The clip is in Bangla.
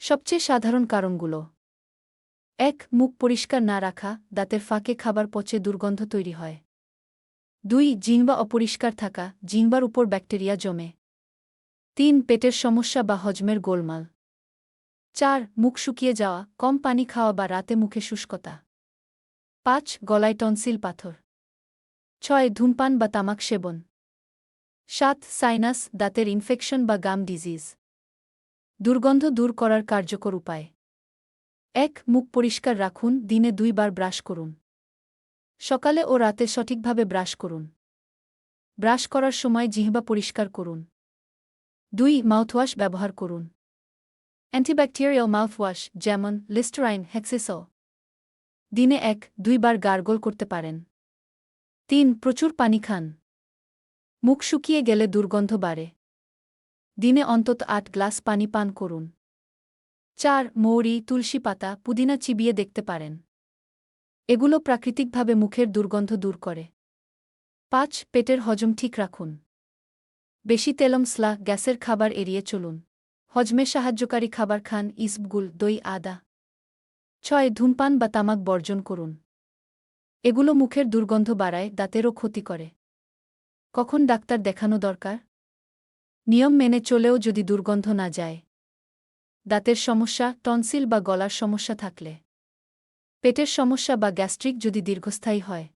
সবচেয়ে সাধারণ কারণগুলো: ১. মুখ পরিষ্কার না রাখা, দাঁতের ফাঁকে খাবার পচে দুর্গন্ধ তৈরি হয়। ২. জিহ্বা অপরিষ্কার থাকা, জিহ্বার উপর ব্যাকটেরিয়া জমে। ৩. পেটের সমস্যা বা হজমের গোলমাল। ৪. মুখ শুকিয়ে যাওয়া, কম পানি খাওয়া বা রাতে মুখে শুষ্কতা। ৫. গলায় টনসিল পাথর। ৬. ধূমপান বা তামাক সেবন। ৭. সাইনাস, দাঁতের ইনফেকশন বা গাম ডিজিজ। দুর্গন্ধ দূর করার কার্যকর উপায়: ১. মুখ পরিষ্কার রাখুন, দিনে ২ বার ব্রাশ করুন। সকালে ও রাতে সঠিকভাবে ব্রাশ করুন। ব্রাশ করার সময় জিহ্বা পরিষ্কার করুন। ২. মাউথওয়াশ ব্যবহার করুন। অ্যান্টিব্যাকটেরিয়াল মাউথওয়াশ যেমন লিস্টারাইন, হেক্সিসল। দিনে ১-২ বার গার্গল করতে পারেন। ৩. প্রচুর পানি খান। মুখ শুকিয়ে গেলে দুর্গন্ধ বাড়ে। দিনে অন্তত ৮ গ্লাস পানি পান করুন। ৪. মৌরি, তুলসী পাতা, পুদিনা চিবিয়ে দেখতে পারেন। এগুলো প্রাকৃতিকভাবে মুখের দুর্গন্ধ দূর করে। ৫. পেটের হজম ঠিক রাখুন। বেশি তেলমসলা, গ্যাসের খাবার এড়িয়ে চলুন। হজমে সাহায্যকারী খাবার খান, ইসবগুল, দই, আদা। ৬. ধূমপান বা তামাক বর্জন করুন। এগুলো মুখের দুর্গন্ধ বাড়ায়, দাঁতেরও ক্ষতি করে। কখন ডাক্তার দেখানো দরকার? নিয়ম মেনে চলেও যদি দুর্গন্ধ না যায়। দাঁতের সমস্যা, টনসিল বা গলার সমস্যা থাকলে। পেটের সমস্যা বা গ্যাস্ট্রিক যদি দীর্ঘস্থায়ী হয়।